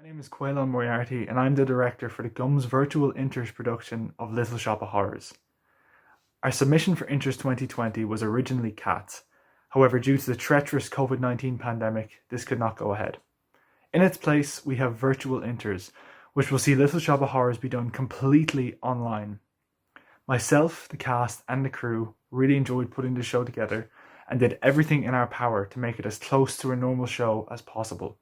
My name is Quaylon Moriarty, and I'm the director for the Gums Virtual Inters production of Little Shop of Horrors. Our submission for Inters 2020 was originally Cats. However, due to the treacherous COVID-19 pandemic, this could not go ahead. In its place, we have Virtual Inters, which will see Little Shop of Horrors be done completely online. Myself, the cast, and the crew really enjoyed putting the show together and did everything in our power to make it as close to a normal show as possible.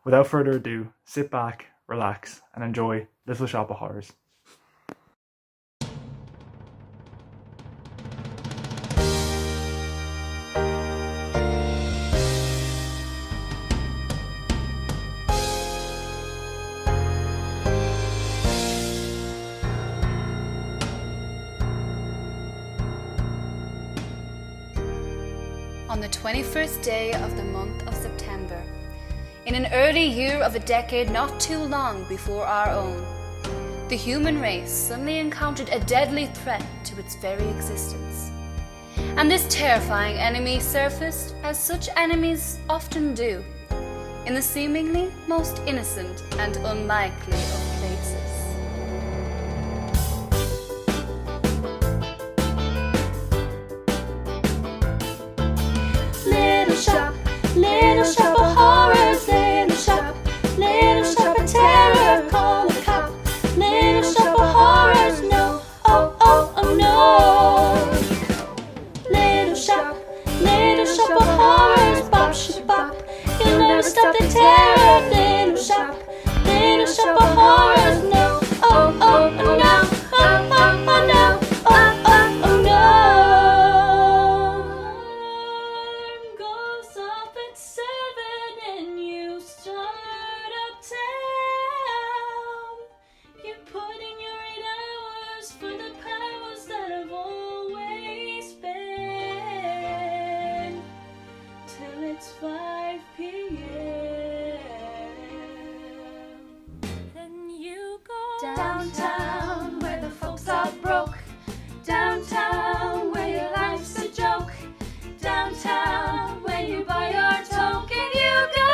Without further ado, sit back, relax, and enjoy Little Shop of Horrors. On the 21st day of the month of September, in an early year of a decade not too long before our own, the human race suddenly encountered a deadly threat to its very existence. And this terrifying enemy surfaced, as such enemies often do, in the seemingly most innocent and unlikely of places. Little shop of horrors, little shop of terror, call the cop. Little shop of horrors, no, oh, oh, oh no. Little shop of horrors, bop, bop. You'll never stop the terror. Little shop of horrors, no, oh, oh, oh no, oh, oh, oh no, oh, oh, oh no. Downtown, where the folks are broke. Downtown, where your life's a joke. Downtown, when you buy your token, you go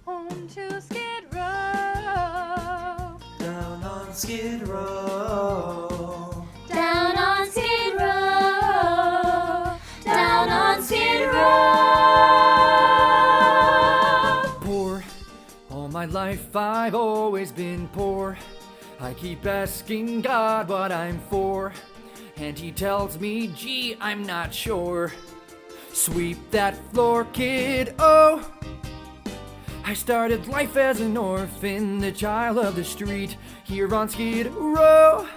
home to Skid Row. Down on Skid Row. Down on Skid Row. Down on Skid Row. Poor. All my life I've always been poor. I keep asking God what I'm for, and he tells me, gee, I'm not sure. Sweep that floor, kid, oh. I started life as an orphan, the child of the street, here on Skid Row.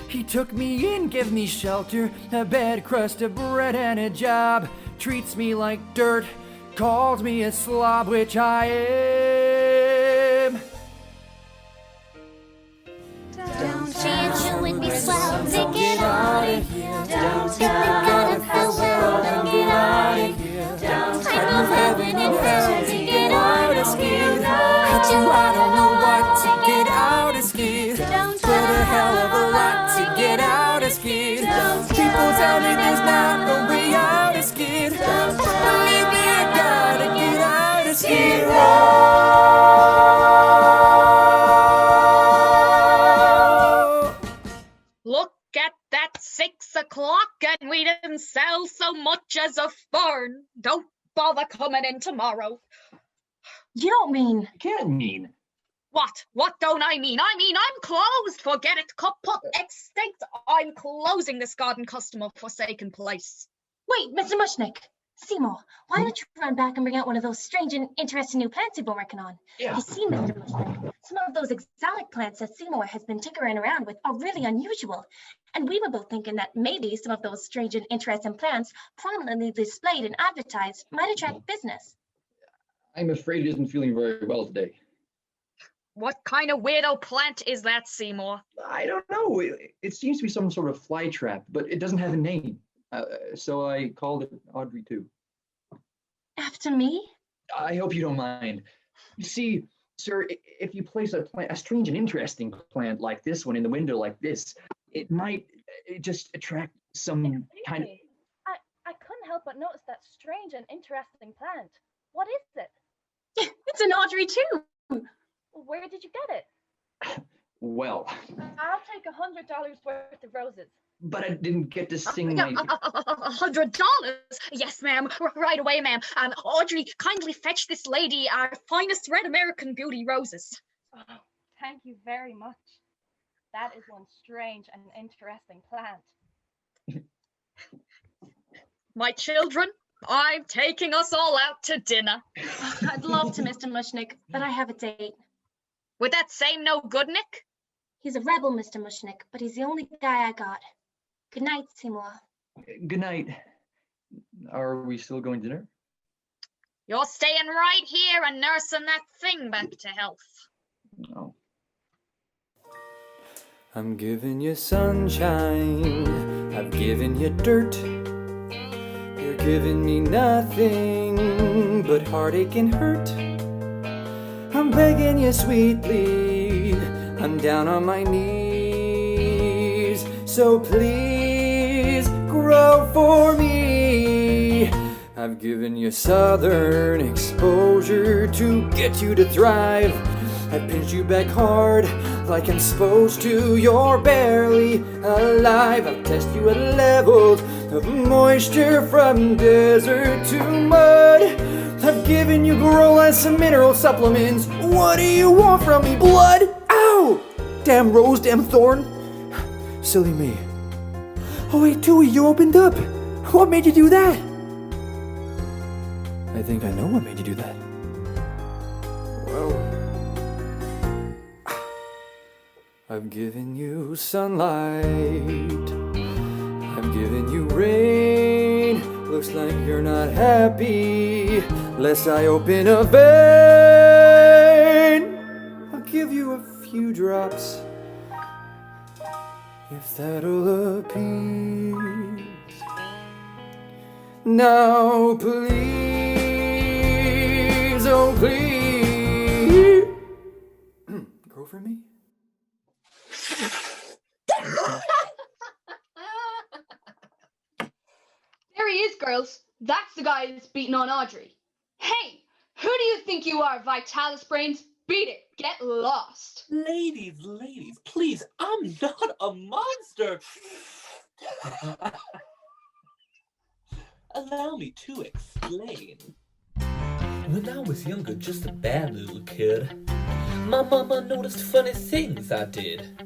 He took me in, gave me shelter, a bed, crust of bread, and a job. Treats me like dirt, calls me a slob, which I am. Downtown, would be swell to get out of here. Downtown, if the world and get out of here. Downtown, heaven and hell to get out of Skid. I don't know what to get out of Skid. But a hell of a lot to get out of Skid. People tell me there's not a way out of Skid. Believe me, I gotta get out of Skid Row. Look at that 6 o'clock and we didn't sell so much as a fern. Don't bother coming in tomorrow. You don't mean... Can't mean. What? What don't I mean? I mean, I'm closed. Forget it. Kaput extinct. I'm closing this garden customer forsaken place. Wait, Mr. Mushnick. Seymour, why don't you run back and bring out one of those strange and interesting new plants you've been working on? Yeah. You see, Mr. Mushnick, some of those exotic plants that Seymour has been tinkering around with are really unusual. And we were both thinking that maybe some of those strange and interesting plants prominently displayed and advertised might attract business. I'm afraid he isn't feeling very well today. What kind of weirdo plant is that, Seymour? I don't know. It seems to be some sort of fly trap, but it doesn't have a name. So I called it Audrey too. After me? I hope you don't mind. You see, sir, if you place a strange and interesting plant like this one in the window like this, it might just attract some kind of... I couldn't help but notice that strange and interesting plant. What is it? It's an Audrey too. Where did you get it? Well, I'll take $100 worth of roses. but I didn't get to sing my... $100? Yes, ma'am. Right away, ma'am. Audrey, kindly fetch this lady our finest red American beauty roses. Oh, thank you very much. That is one strange and interesting plant. My children, I'm taking us all out to dinner. I'd love to, Mr. Mushnick, but I have a date. Would that same no good, Nick? He's a rebel, Mr. Mushnick, but he's the only guy I got. Good night, Seymour. Good night. Are we still going to dinner? You're staying right here and nursing that thing back to health. No. I'm giving you sunshine, I've given you dirt. You're giving me nothing but heartache and hurt. I'm begging you sweetly, I'm down on my knees. So please grow for me. I've given you southern exposure to get you to thrive. I've pinched you back hard like I'm supposed to. You're barely alive. I've tested you at levels of moisture from desert to mud. I've given you grow and some mineral supplements. What do you want from me, blood? Ow! Damn rose, damn thorn. Silly me. Oh wait, Tui, you opened up. What made you do that? I think I know what made you do that. Well, I've given you sunlight, I've given you rain. Looks like you're not happy, lest I open a vein. I'll give you a few drops, if that'll appease. Now please, oh please, grow for me. There he is, girls. That's the guy that's beating on Audrey. Hey, who do you think you are, Vitalis Brains? Beat it. Get lost. Ladies, please, I'm not a monster. Allow me to explain. When I was younger, just a bad little kid, my mama noticed funny things I did.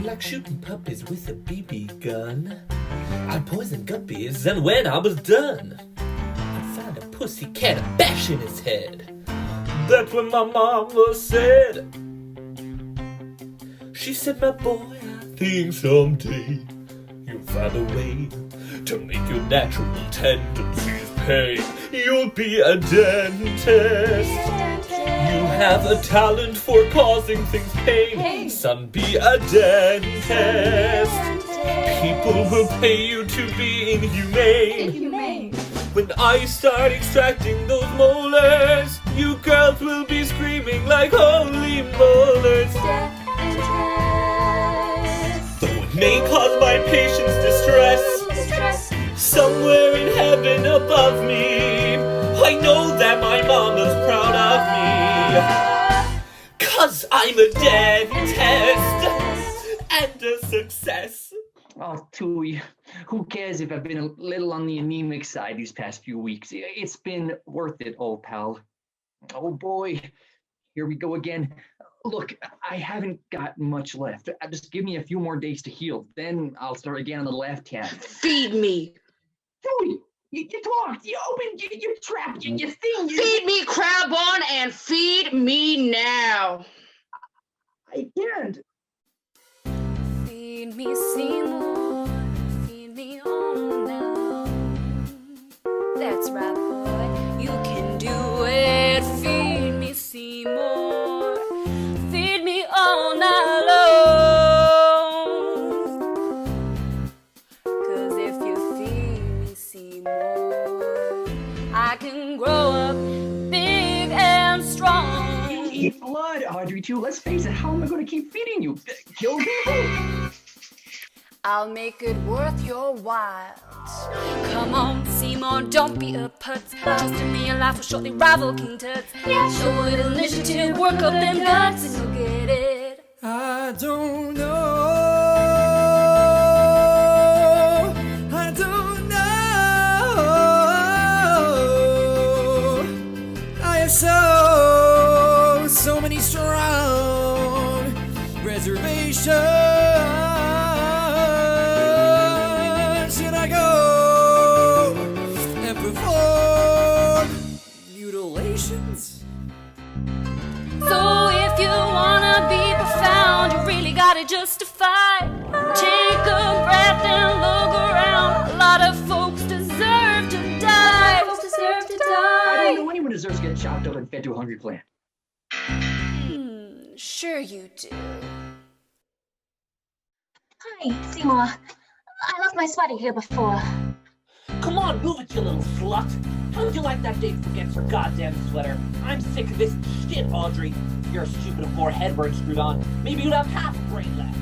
Like shooting puppies with a BB gun. I'd poison guppies, and when I was done, I'd find a pussycat and bash in his head. That's what my mama said. She said, my boy, I think someday you'll find a way to make your natural tendencies pay. You'll be a dentist. You have a talent for causing things pain. Son, be a dentist. People will pay you to be inhumane. When I start extracting those molars, you girls will be screaming like holy molars. Though it may cause my patients distress, somewhere in heaven above me, I know that my mama's proud of me. 'Cause I'm a dentist and a success. Oh, Tui, who cares if I've been a little on the anemic side these past few weeks? It's been worth it, old pal. Oh boy, here we go again. Look, I haven't got much left. Just give me a few more days to heal. Then I'll start again on the left hand. Feed me. Tui, you talked, you opened, you trapped, you thing. Feed me, Crabon, and feed me now. I can't. Feed me, Seymour. Feed me on now. That's right, boy. You can do it. Feed me, Seymour. Feed me all night long. 'Cause if you feed me, Seymour, I can grow up big and strong. Eat blood, Audrey, too. Let's face it, how am I going to keep feeding you? Kill people? I'll make it worth your while. Come on, Seymour. Seymour, don't be a putz. Trust in me, your life will shortly rival King Tut's. Show a little initiative, work up them guts, and you'll get it. I don't know. I don't know. I have so many strong reservations. Should I go and perform mutilations? So if you wanna be profound, you really gotta justify. Take a breath and look around. A lot of folks deserve to die. I don't know anyone deserves to get chopped up and fed to a hungry plant. Sure you do. Hi, Seymour. I left my sweater here before. Come on, move it, you little slut. How would you like that date forgets her goddamn sweater? I'm sick of this shit, Audrey. If you're stupid if more head weren't screwed on, maybe you'd have half a brain left.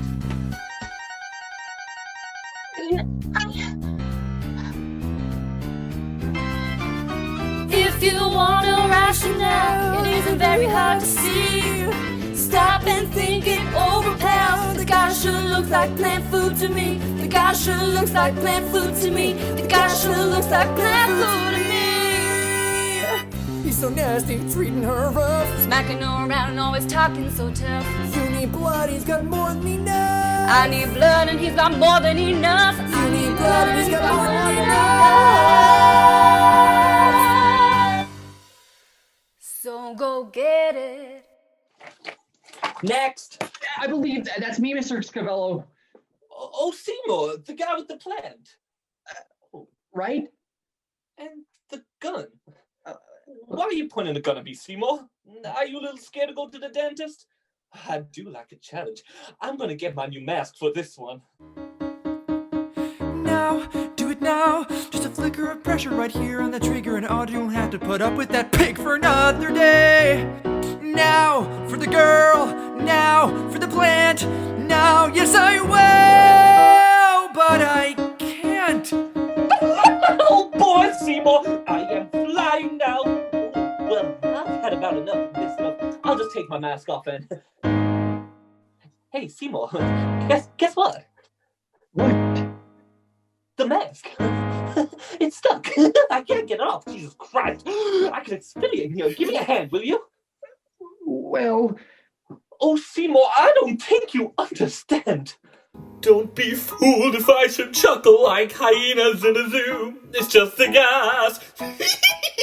If you want a rationale, it isn't very hard to see. Stop and think it over, pal. The guy sure looks like plant food to me. The guy sure looks like plant food to me. The guy sure looks like plant food to me. He's so nasty, treating her rough, smacking her around and always talking so tough. You need blood, he's got more than enough. I need blood and he's got more than enough. You need blood and he's got more than enough. So go get it. Next. I believe that's me, Mr. Scavello. Oh, Seymour, the guy with the plant. Right? And the gun. Why are you pointing the gun at me, Seymour? Are you a little scared to go to the dentist? I do like a challenge. I'm gonna get my new mask for this one. Now, do it now. Just a flicker of pressure right here on the trigger, and Audrey won't have to put up with that pig for another day. Now for the girl, now for the plant, now, yes I will, but I can't. Oh boy, Seymour, I am flying now. Well, I've had about enough of this stuff. I'll just take my mask off and... Hey, Seymour, guess what? What? The mask. It's stuck. I can't get it off, Jesus Christ. I can exfoliate here. Give me a hand, will you? Well... Oh, Seymour, I don't think you understand. Don't be fooled if I should chuckle like hyenas in a zoo. It's just the gas.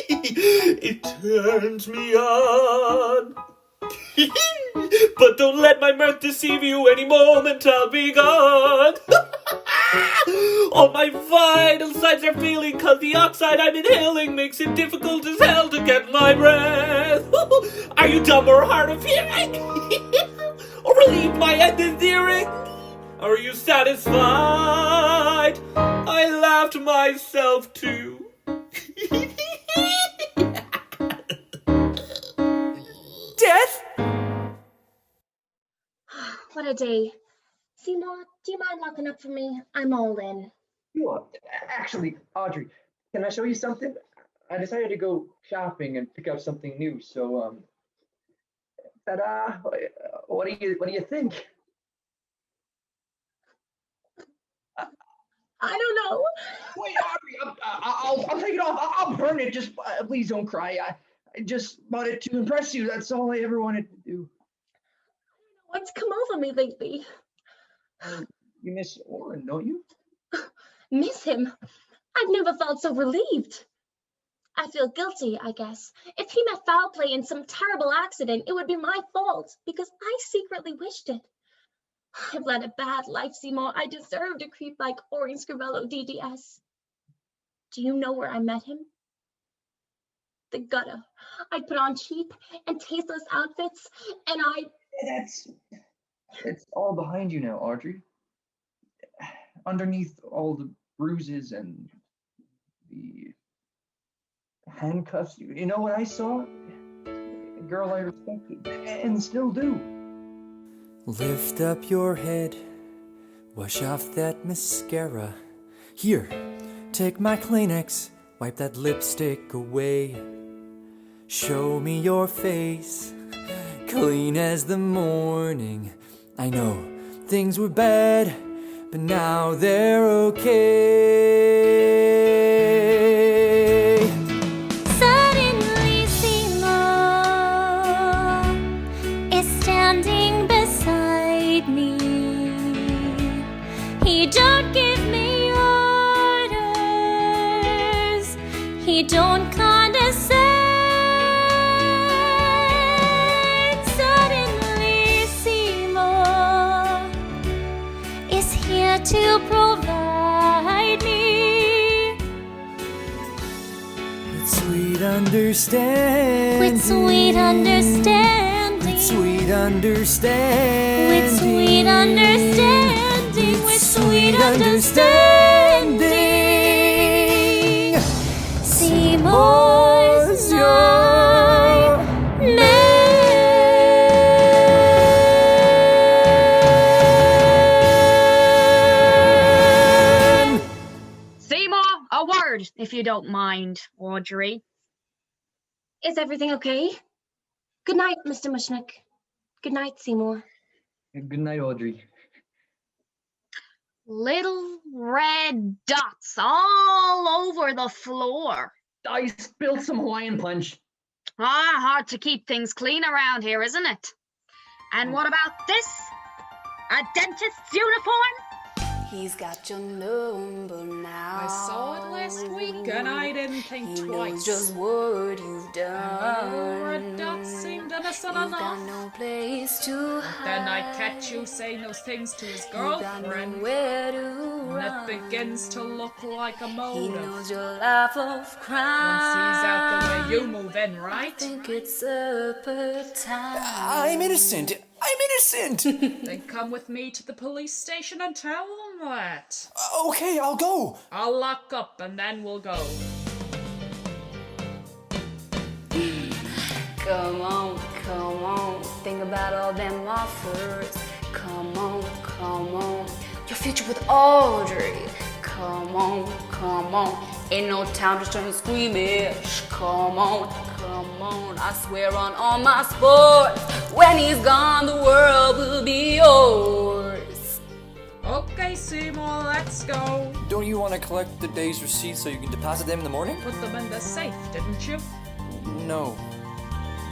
It turns me on. But don't let my mirth deceive you. Any moment I'll be gone. All my vital signs are failing, cause the oxide I'm inhaling makes it difficult as hell to get my breath. Are you dumb or hard of hearing? Or relieved my end is hearing? Are you satisfied? I laughed myself too. Death? What a day. Seymour, do you mind locking up for me? I'm all in. Actually, Audrey, can I show you something? I decided to go shopping and pick up something new, so ta-da! What do you think? I don't know. Wait, Audrey, I'll take it off. I'll burn it. Just please don't cry. I just wanted to impress you. That's all I ever wanted to do. What's come over me lately? You miss Oren, don't you? Miss him? I've never felt so relieved. I feel guilty, I guess. If he met foul play in some terrible accident, it would be my fault because I secretly wished it. I've led a bad life, Seymour. I deserve to creep like Oren Scrivello DDS. Do you know where I met him? The gutter. I'd put on cheap and tasteless outfits, and It's all behind you now, Audrey. Underneath all the bruises and the handcuffs, you know what I saw? A girl I respected, and still do. Lift up your head, wash off that mascara. Here, take my Kleenex, Wipe that lipstick away. Show me your face, clean as the morning. I know things were bad, but now they're okay. Suddenly Seymour is standing beside me. He don't give me orders. He don't condescend. Suddenly Seymour is here to provide me With sweet understanding. with sweet understanding. With sweet understanding. With sweet understanding. With sweet understanding. Seymour's your man. Seymour, a word, if you don't mind, Audrey. Is everything okay? Good night, Mr. Mushnick. Good night, Seymour. Good night, Audrey. Little red dots all over the floor. I spilled some Hawaiian punch. Hard to keep things clean around here, isn't it? And what about this? A dentist's uniform? He's got your number now. I saw it last week and I didn't think He twice. knows just what you've done. Red dots seemed innocent You've enough. got no place to hide. Then I catch you saying those things to his You got girlfriend. nowhere to And run. it begins to look like a He motive. knows your life of crime. Once he's out the way, you move in, I right? think it's supper time. I'm innocent. I'm innocent. Then come with me to the police station and tell them that. Okay, I'll go. I'll lock up and then we'll go. Come on, come on. Think about all them offers. Come on, come on. Your future with Audrey. Come on, come on. Ain't no time to turn squeamish. Come on, come on. I swear on all my sports. When he's gone, the world will be yours. Okay, Seymour, let's go. Don't you want to collect the day's receipts so you can deposit them in the morning? Put them in the safe, didn't you? No.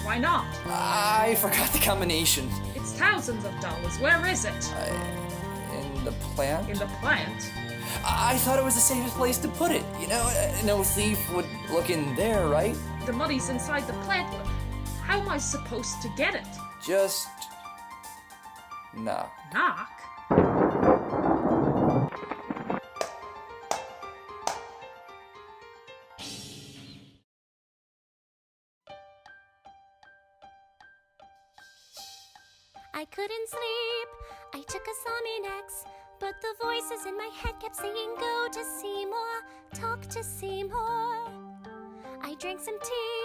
Why not? I forgot the combination. It's thousands of dollars. Where is it? In the plant? In the plant? I thought it was the safest place to put it. You know, no thief would look in there, right? The money's inside the plant. How am I supposed to get it? Just knock. Knock? I couldn't sleep. I took a Sominex, but the voices in my head kept saying, "Go to Seymour, talk to Seymour." I drank some tea,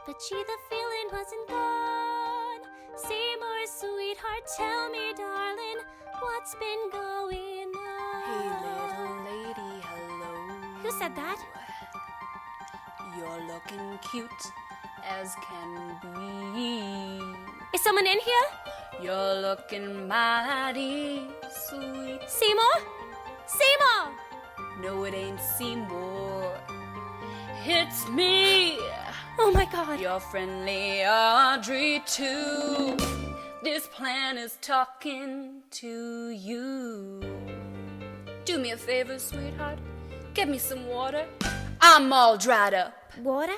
but the feeling wasn't gone. Seymour, sweetheart, tell me, darling, what's been going Hey, on? little lady, hello. Who said that? You're looking cute as can be. Is someone in here? You're looking mighty sweet. Seymour? Seymour! No, it ain't Seymour. It's me, Oh my God. your friendly Audrey too. This plan is talking to you. Do me a favor, sweetheart. Get me some water. I'm all dried up. Water?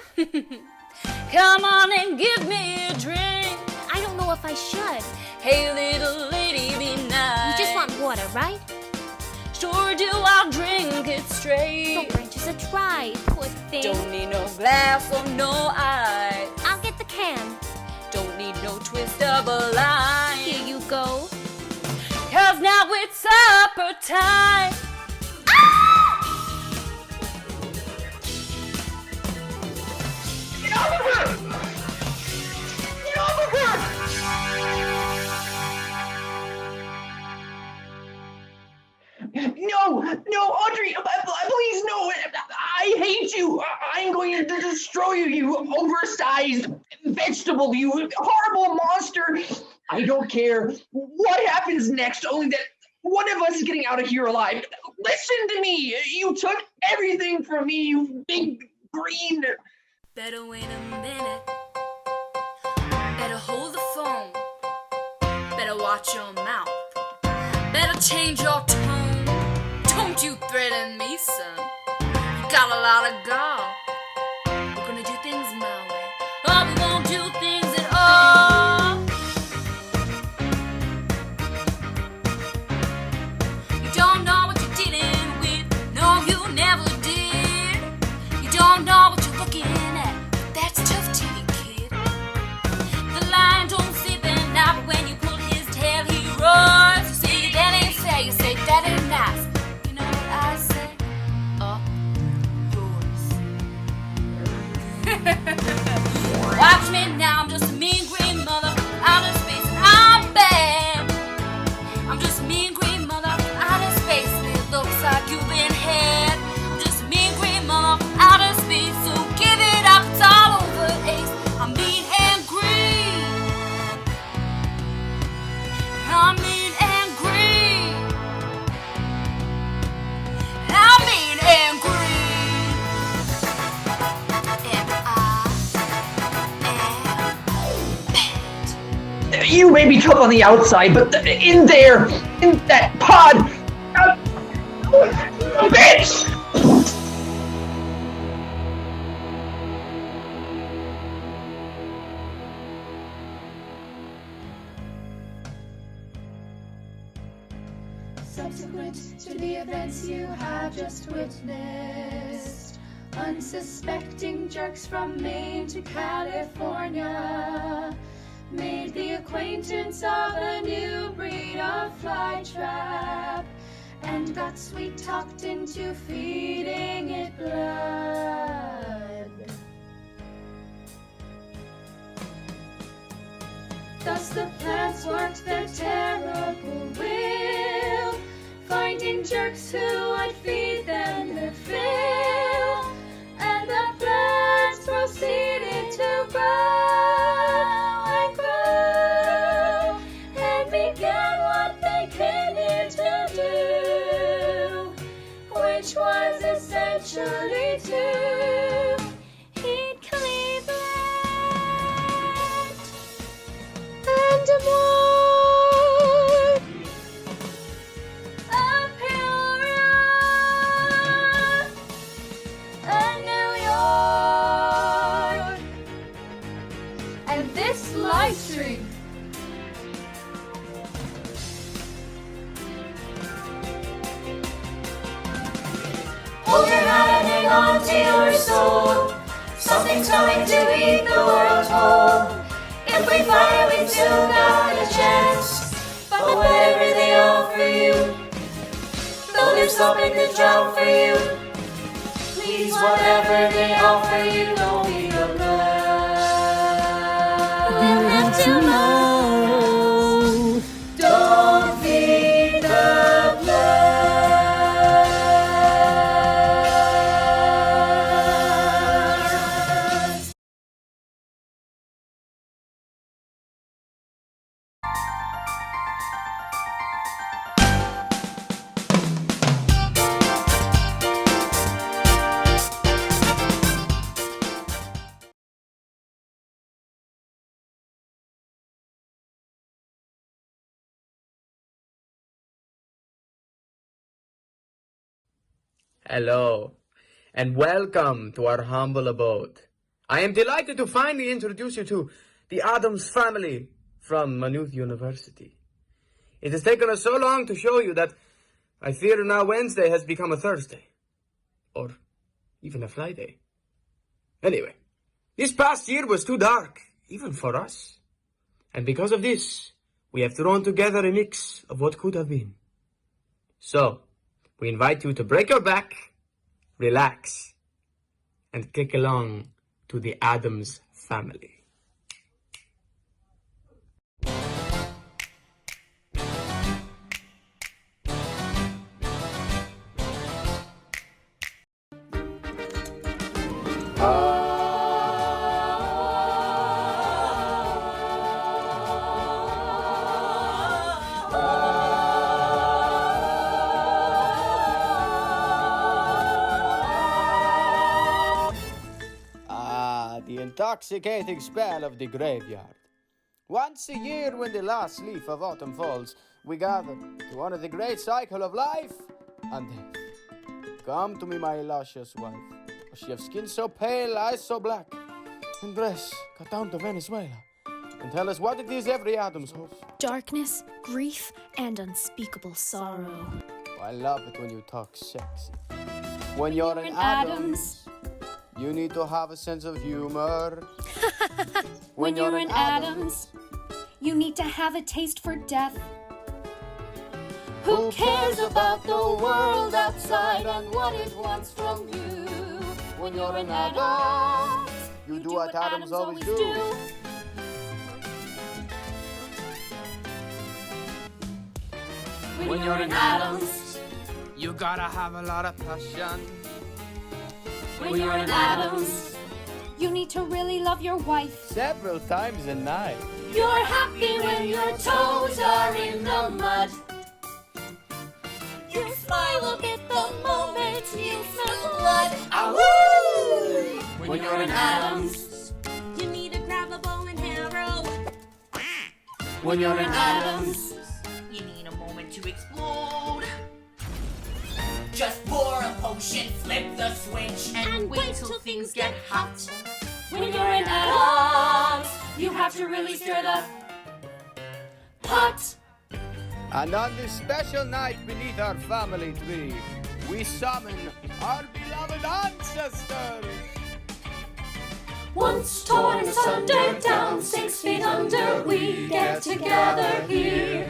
Come on and give me a drink. I don't know if I should. Hey, little lady, be nice. You just want water, right? Sure do, I'll drink it straight. Don't branches a try, poor thing. Don't need no glass or no ice. I'll get the can. Don't need no twist of a line. Here you go. 'Cause now it's supper time. Get off of her! Get off of her! No, Audrey, please, no. I I hate you. I'm going to destroy you, you oversized vegetable, you horrible monster. I don't care what happens next, only that one of us is getting out of here alive. Listen to me. You took everything from me, you big green. Better wait a minute. Better hold the phone. Better watch your mouth. Better change your tone. Don't you threaten me, son. You got a lot of gall. We're gonna do things my way, or we won't do things at all. You don't know what you're dealing with. No, you never did. You don't know what you're looking at. That's tough TV, kid. The lion don't sleep at night, but when you pull his tail, he roars. You say that ain't fair. You say that ain't nice. You know what I say? Up yours. Watch me now. I'm just a mean green mother out of space. I'm bad. I'm just a mean green mother out of space. And it looks like you've been had. I'm just a mean green mother out of space. So give it up. It's all over, Ace. I'm mean and green. I'm mean and green. I'm mean and green. And I am bad. You may be tough on the outside, but in there, in that pod, bitch! Subsequent to the events you have just witnessed, unsuspecting jerks from Maine to California made the acquaintance of a new breed of flytrap and got sweet-talked into feeding it blood. Thus the plants worked their terrible will, finding jerks who would feed them their fill, and the plants proceeded to grow and grow, and began what they came here to do, which was essentially to eat Cleveland and more. And New York, and this live stream. Hold your hat and hang on to your soul. Something's coming to eat the world whole. If we fight, we've still got a chance. But whatever they offer you, though there's something to jump for you, please, whatever they offer you, don't be the blood. And tomorrow, don't feed the blood. Hello, and welcome to our humble abode. I am delighted to finally introduce you to the Addams Family from Maynooth University. It has taken us so long to show you that I fear now Wednesday has become a Thursday, or even a Friday. Anyway, this past year was too dark, even for us. And because of this, we have thrown together a mix of what could have been. So, we invite you to break your back, relax, and click along to the Addams Family. intoxicating spell of the graveyard. Once a year, when the last leaf of autumn falls, we gather to honor the great cycle of life and death. Come to me, my luscious wife. She have skin so pale, eyes so black, and dress cut down to Venezuela. And tell us what it is every Addams hopes. Darkness, grief, and unspeakable sorrow. I love it when you talk sexy. When you're an Addams, you need to have a sense of humor. When you're an Addams, you need to have a taste for death. Who cares about the world outside and what it wants from you? When you're an Addams, you do what Addams always do. When you're an Addams, you gotta have a lot of passion. when you're an Addams, you need to really love your wife. Several times a night. you're happy when your toes are in the mud. You smile a bit the moment you smell blood. Ahoo! When you're an Addams, you need to grab a bow and arrow. when you're an Addams, You need a moment to explode. Just pour a potion, flip the switch, and wait till things get hot. when you're an Addams, you have to really stir the pot. And on this special night beneath our family tree, we summon our beloved ancestors. Once torn asunder, down 6 feet under, we get together here.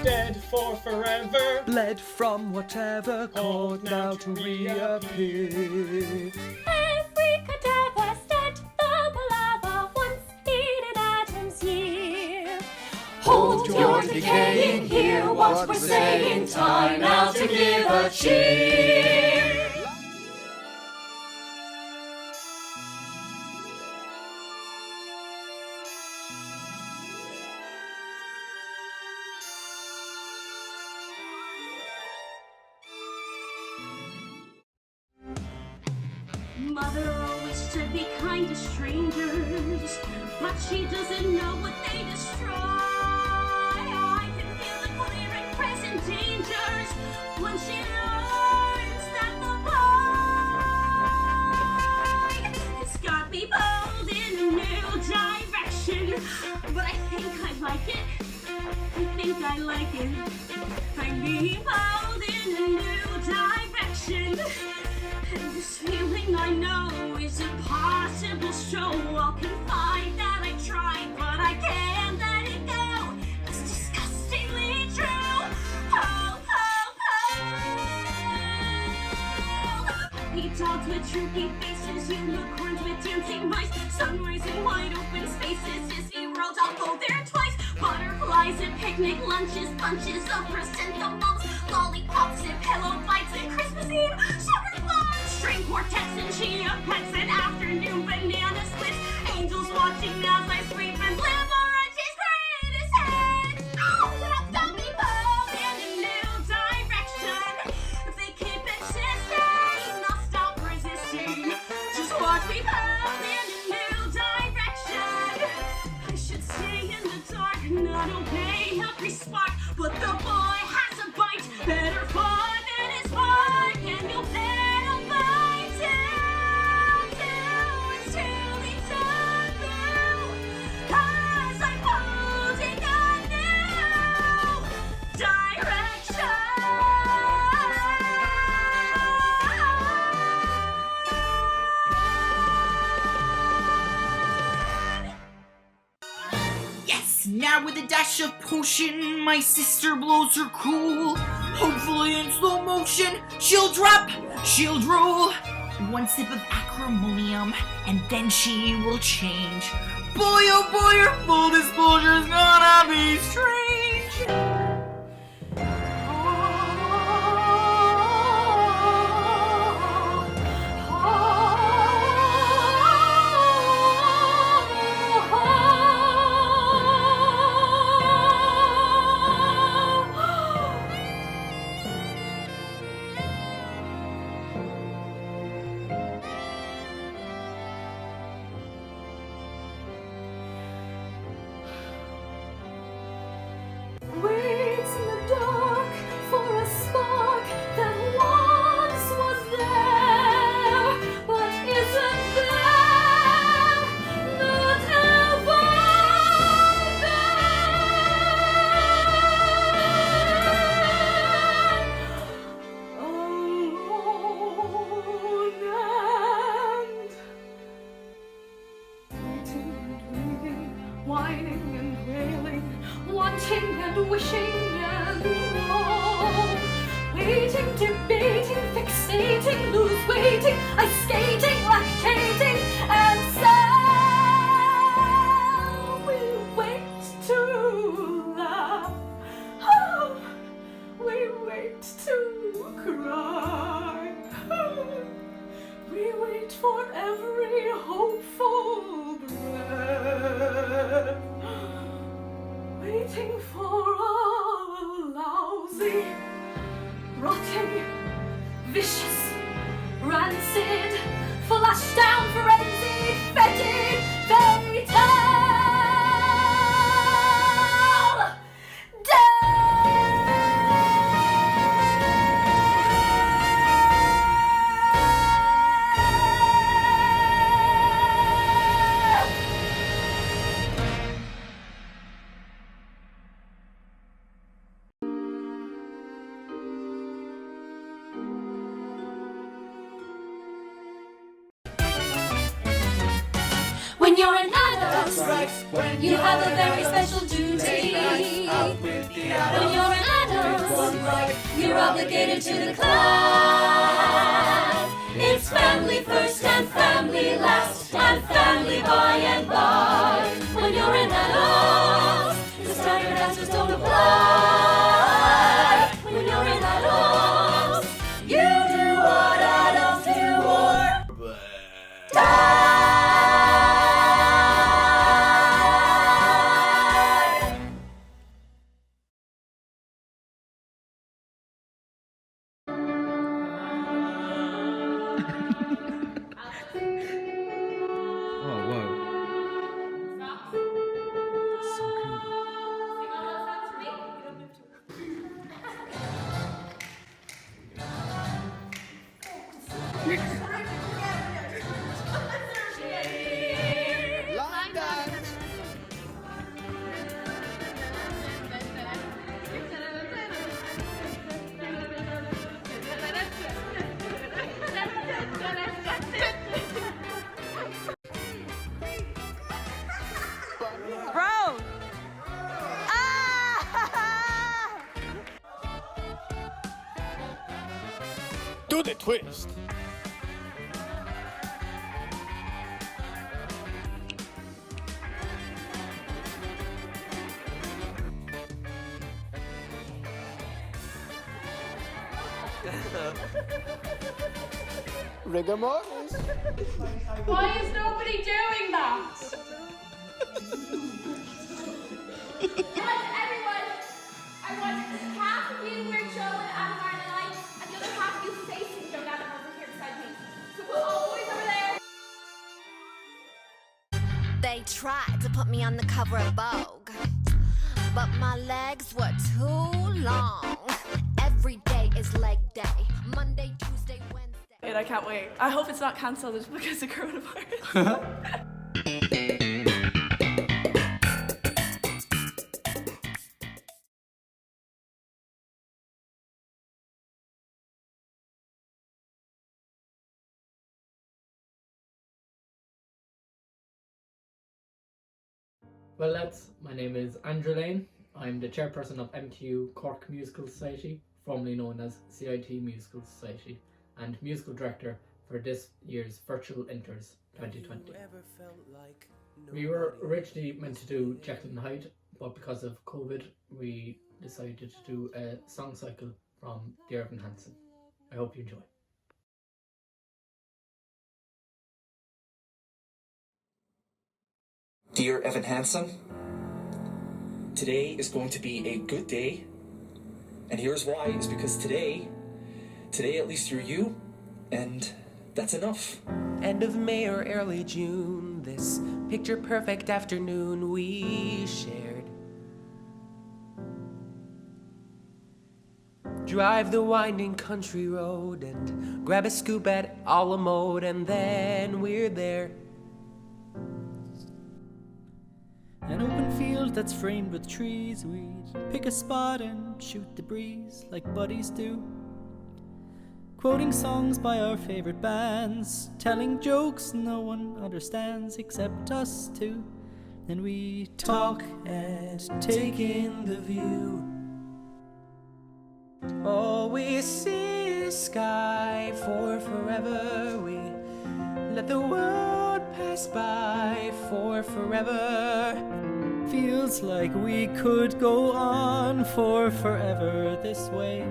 Dead for forever, Bled from whatever, called now to reappear. Every cadaver set the palaver, once eaten Addams year. Hold your decaying, hear what we're saying, time now to give a cheer. Mother always said be kind to strangers, but she doesn't know what they destroy. I can feel the clear and present dangers when she learns that the boy has got me pulled in a new direction. But I think I like it. I like it. I'm being pulled in a new direction. And this feeling I know is impossible. So I'll confide that I tried, but I can't let it go. It's disgustingly true. Oh, oh, oh. He dogs with droopy faces, unicorns with dancing mice, sunrise in wide open spaces. Disney World, I'll go there twice. Butterflies and picnic lunches, bunches of chrysanthemums, lollipops and pillow fights and Christmas Eve sugar plums, string quartets and chia pets and afternoon banana splits, angels watching as I sleep and live oranges great as head. Oh, but I've got me pulled in a new direction. If they keep insisting, I'll stop resisting. Just watch me pulled in a new direction. I should stay in the dark, not obey every spark, but the boy has a bite, better far than his heart, and you'll better bite down, until it's done through, 'cause I'm holding a new direction. Yes, now with a dash of potion, my sister blows her cool. Hopefully in slow motion, she'll drop, she'll drool. One sip of acrimonium, and then she will change. Boy, oh boy, her full disclosure's gonna be strange. to cry. We wait for every hopeful breath, waiting for a lousy, rotting, vicious, rancid, flush down frenzy, fetid, fatal When you're an Addams, you have a very special duty. When you're an Addams, you're obligated to the clan. It's family first and family last, and family by and by. When you're an Addams, the standard answers don't apply. When you're an Addams, you do what Addams do or die. Oh, wow. So cool. Bro! Do the twist. Rigor mortis. Why is nobody doing that? Everyone, I want half of you wear Joe and Adam are tonight, and the other half of you facing Joe and Adam over here beside me. So put all boys over there. They tried to put me on the cover of Vogue, but my legs were too long. Every day is leg day. Monday, Tuesday, Wednesday. And I can't wait. I hope it's not cancelled just because of coronavirus. Well lads, my name is Andrew Lane. I'm the chairperson of MTU Cork Musical Society, formerly known as CIT Musical Society, and musical director for this year's Virtual Inters 2020. We were originally meant to do Jekyll and Hyde, but because of COVID, we decided to do a song cycle from Dear Evan Hansen. I hope you enjoy. Dear Evan Hansen, today is going to be a good day, and here's why. It's because today at least you're you, and that's enough. End of May or early June, this picture perfect afternoon we shared. Drive the winding country road and grab a scoop at a la mode, and then we're there. An open field that's framed with trees, we'd pick a spot and shoot the breeze like buddies do. Quoting songs by our favorite bands, telling jokes no one understands except us two. Then we talk and take in the view. All we see is sky for forever. We let the world pass by for forever. Feels like we could go on for forever this way.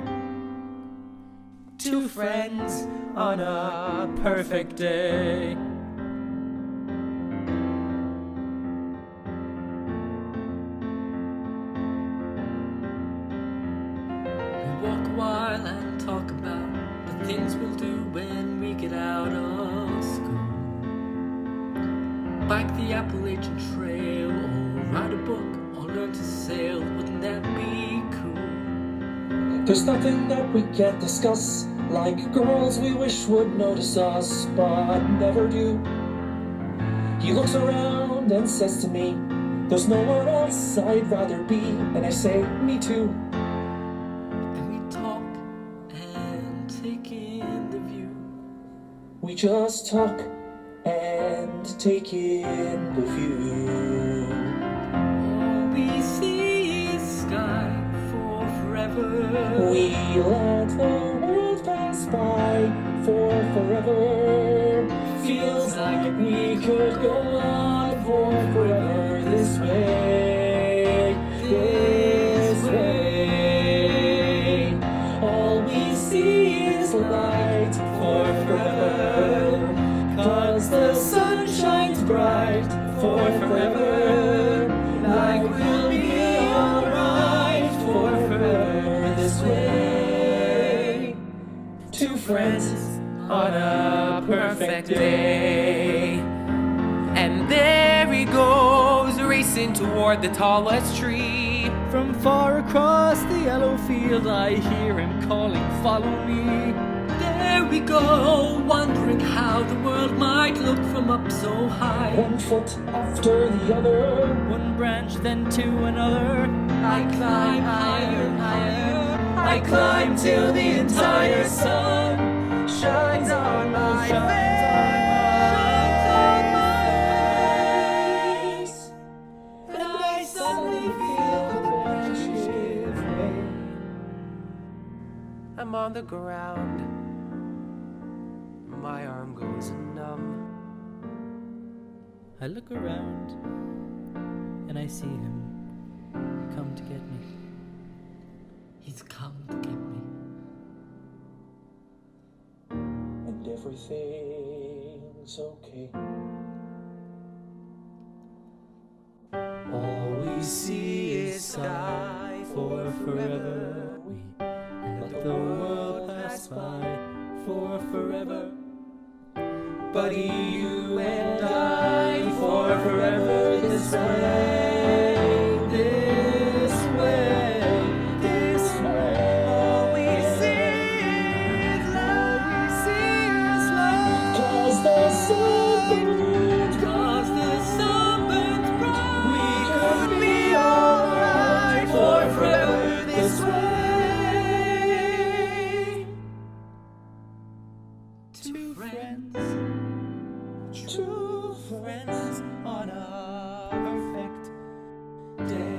two friends on a perfect day. We walk a while and talk about the things we'll do when we get out of school. Bike the Appalachian Trail, or write a book, or learn to sail. Wouldn't that be cool? There's nothing that we can't discuss, like girls we wish would notice us, but never do. He looks around and says to me, there's nowhere else I'd rather be, and I say, me too. Then we talk and take in the view. We just talk and take in the view. All we see is sky for forever. We let the world pass by for forever. Feels like we could go on for forever this way, this way. All we see is light for forever, 'cause the sun shines bright for forever. Like we'll be alright for forever this way. Two friends on a perfect day. And there he goes, racing toward the tallest tree. From far across the yellow field I hear him calling, follow me. There we go, wondering how the world might look from up so high. One foot after the other, one branch then to another. I climb higher, higher. I climb till the entire sun shines on my face. And I suddenly feel the branches wave. I'm on the ground, my arm goes numb. I look around and I see him come to get me. He's come to get me. And everything's okay. All we see is sky for forever. We let the world pass by for forever. Buddy, you and I for forever this way, this way, this way. All we see is love, we see is love. 'Cause the sun burns, 'cause the sun burns bright. We could be alright for forever this way. Two friends on a perfect day.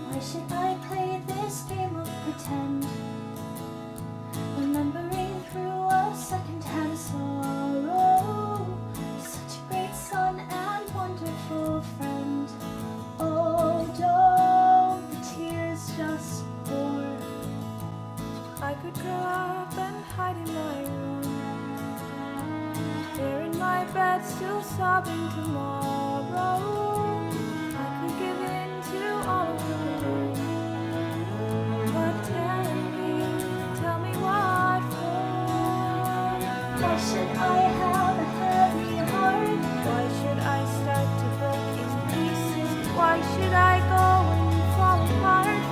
Why should I play this game of pretend? Remembering through a second-hand sorrow, such a great son and wonderful friend. Oh, don't the tears just pour? I could curl up and hide in my room, there in my bed, still sobbing tomorrow. I could give in to all of the gloom, but tell me what for? Why should I have a heavy heart? Why should I start to break in pieces? Why should I go and fall apart?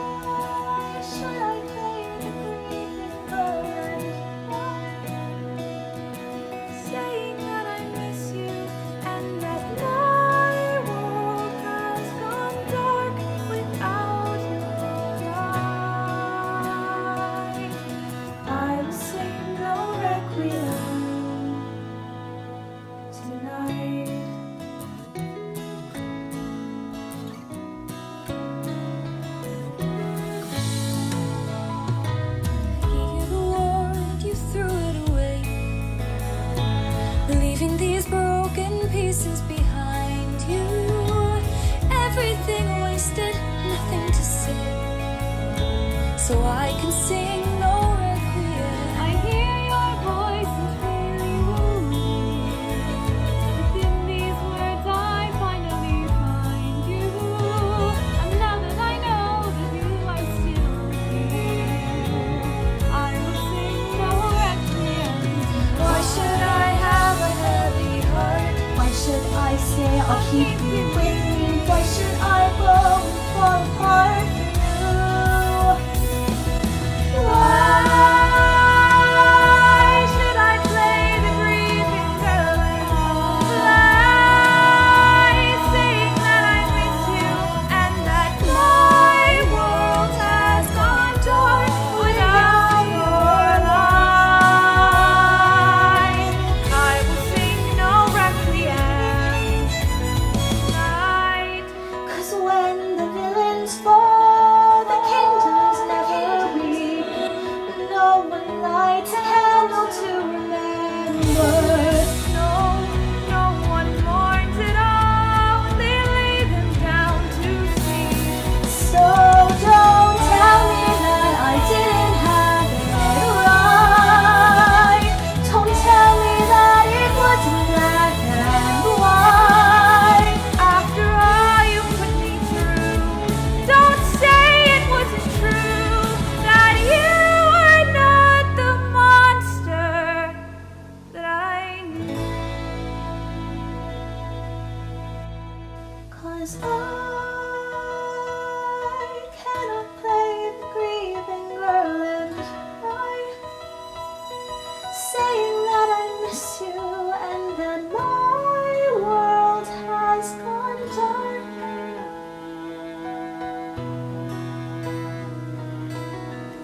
Why should I play the grieving bird? Saying that I miss I'll keep you with me. Why should I go and fall apart for you? Why should I play the grieving girl and lie, saying that I miss you and that my world has gone dark without your light? I will sing no requiem tonight, 'cause when the villains fall, the kingdoms never weep. No one lights a candle to remember. No one mourns at all. They lay them down to sleep. So don't tell me that I didn't have it all right. Don't tell me that it wasn't black and white. After all you put me through, don't say it wasn't true, that you were not the monster that I knew. 'Cause I cannot play the grieving girl and cry, saying that I miss you and that my world has gone dark.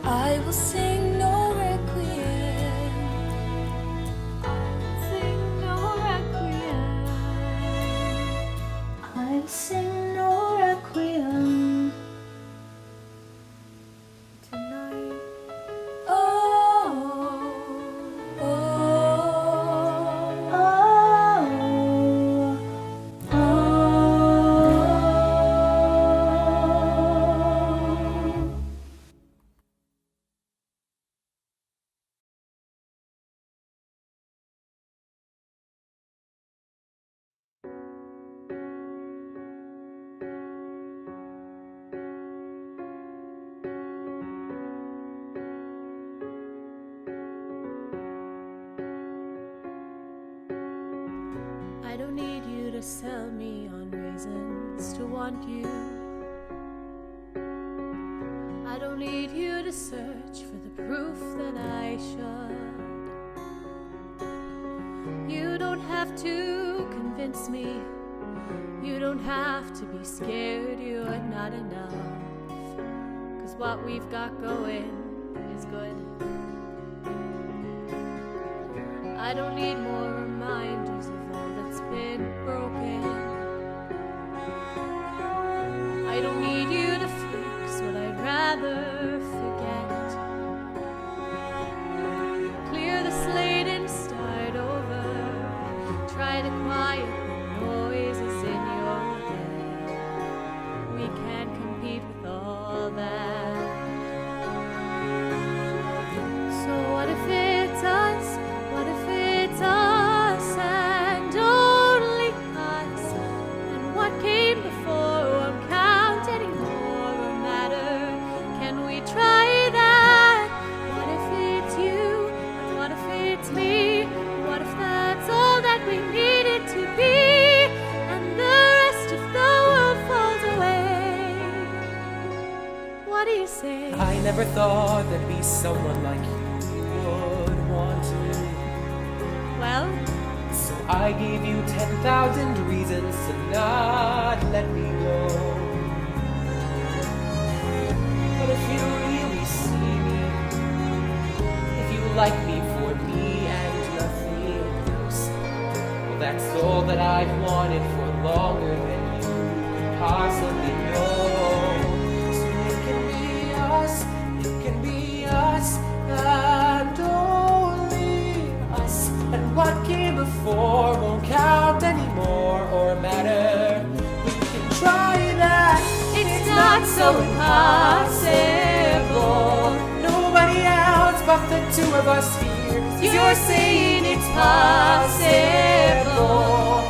I will sing no requiem. Sing no requiem. I'll sing no requiem tonight. Oh, oh, oh, oh. I don't need you to sell me on reasons to want you. I don't need you to search for the proof that I should. You don't have to convince me. You don't have to be scared you're not enough. 'Cause what we've got going is good. I don't need more reminders of all that's been broken. I don't need you to fix what I'd rather forget. Clear the slate and start over. Try to quiet the noises in your head. We can't compete with all that. So what if it's us? What if it's us and only us? And what came before won't count anymore or matter. Can we try that? What if it's you? And what if it's me? What if that's all that we needed to be? And the rest of the world falls away. What do you say? I never thought there'd be someone like you would want to. Well, so I gave you 10,000 reasons to not let me go. But if you really see me, if you like me for me and nothing else, well, that's all that I've wanted for longer than you could possibly know. So it can be us, and only us. And what came before won't count anymore or matter. We can try that. It's not so impossible. Nobody else but the two of us here. You're saying it's possible.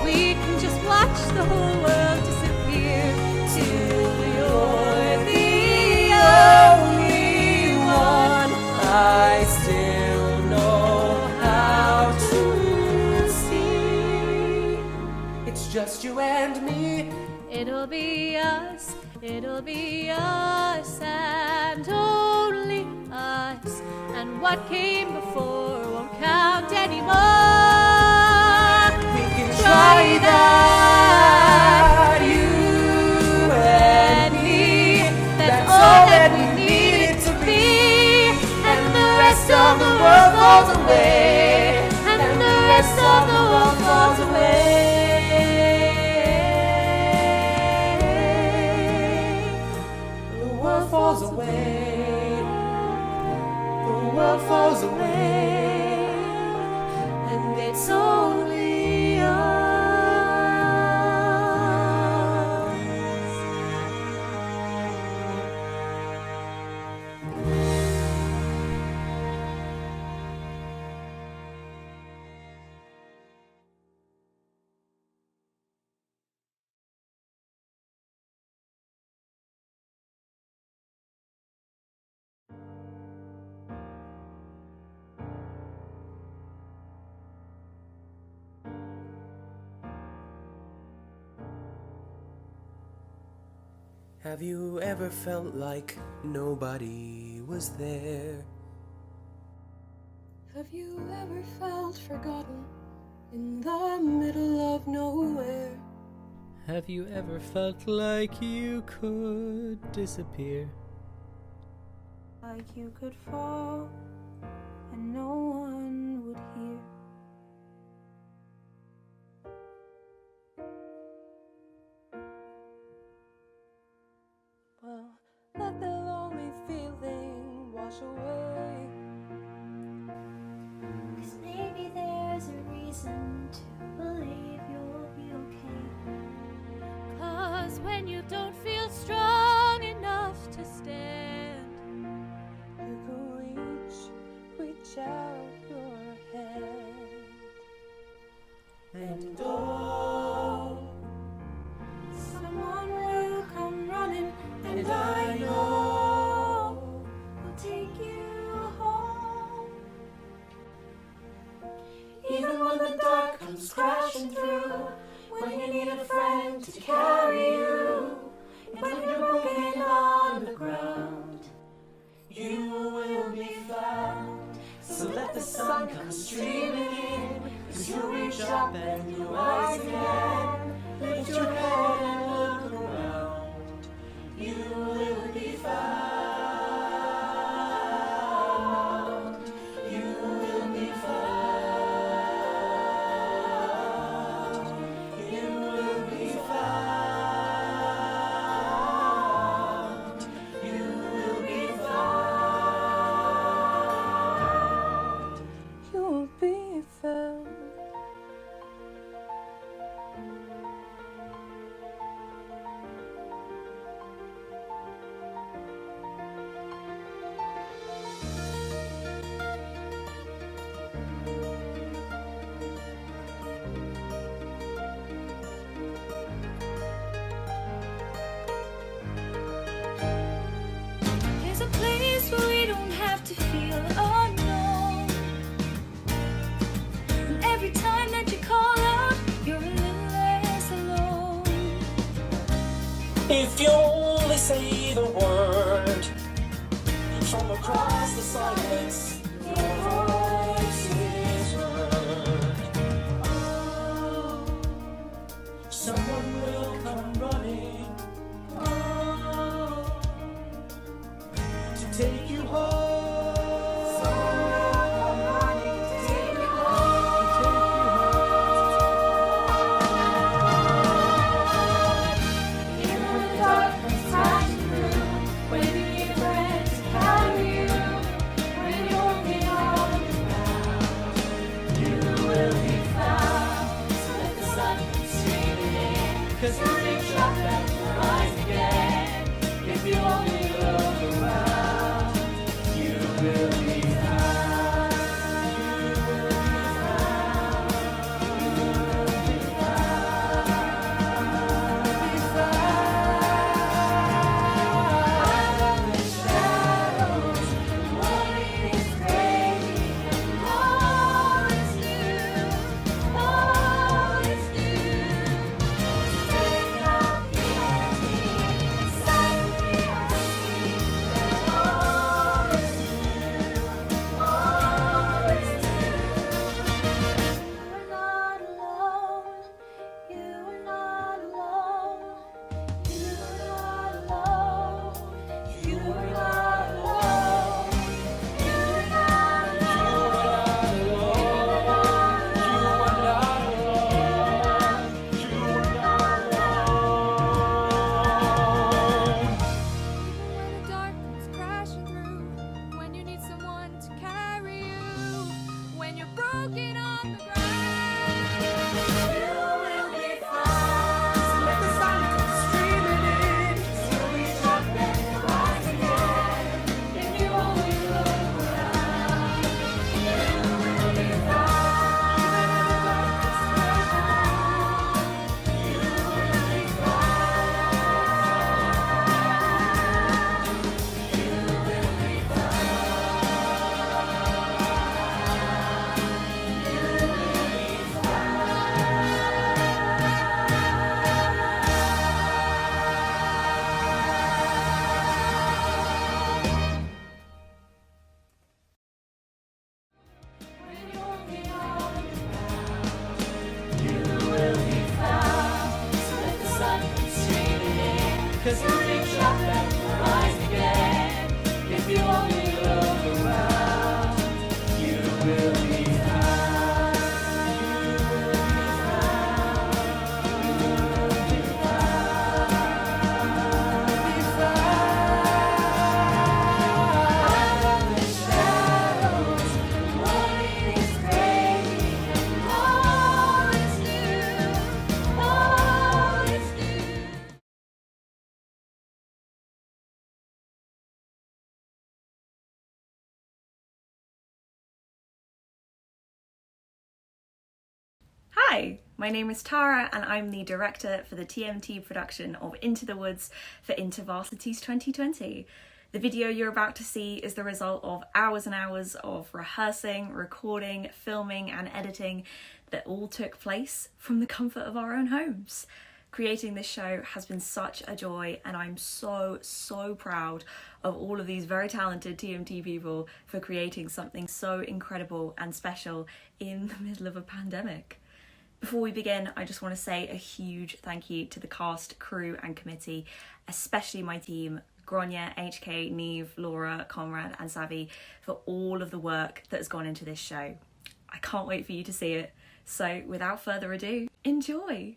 We can just watch the whole world disappear till you're the only one. I still know how to see. It's just you and me. It'll be us and only us. And what came before won't count anymore. We can try that, you and me. That's all that we need it to be. And the rest of the world falls away. And the rest of the world falls away. The world falls away. The world falls away. And it's only us. Have you ever felt like nobody was there? Have you ever felt forgotten in the middle of nowhere? Have you ever felt like you could disappear? Like you could fall and no one would hear? Well, let the lonely feeling wash away. 'Cause maybe there's a reason to believe you'll be okay. 'Cause when you don't feel strong enough to stand, you can reach out your hand. And oh, someone will come running, and I know will take you home. even when the dark comes crashing through, when you need a friend to carry you, when you're broken on the ground, you will be found. So let the sun come streaming in, 'cause you reach up and you rise again. Lift your head and look around, you will be found. You will be found. You will be found. You will be found. You'll be found. There's a place where we don't have to feel unknown. And every time that you call out, you're a little less alone. If you only say the word, from across the silence, your voice is heard. Someone will come running to take you home. When you need a friend to carry you, when you're just a big shock that will rise again. If you only look around, you will be found. You will be found. You will be found. Out of the shadows, the morning is breaking, and all is new. All is new. Hi, my name is Tara and I'm the director for the TMT production of Into the Woods for Intervarsities 2020. The video you're about to see is the result of hours and hours of rehearsing, recording, filming and editing that all took place from the comfort of our own homes. Creating this show has been such a joy and I'm so proud of all of these very talented TMT people for creating something so incredible and special in the middle of a pandemic. Before we begin, I just want to say a huge thank you to the cast, crew and committee, especially my team, Gronya, HK, Neve, Laura, Conrad and Savi, for all of the work that has gone into this show. I can't wait for you to see it. So without further ado, enjoy!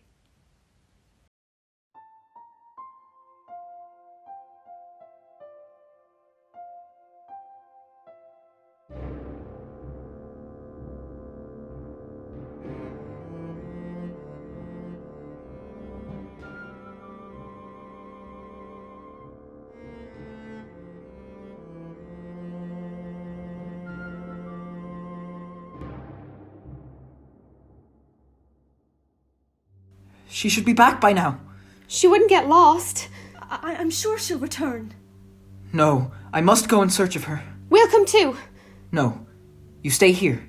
She should be back by now. She wouldn't get lost. I'm sure she'll return. No, I must go in search of her. We'll come too. No, you stay here.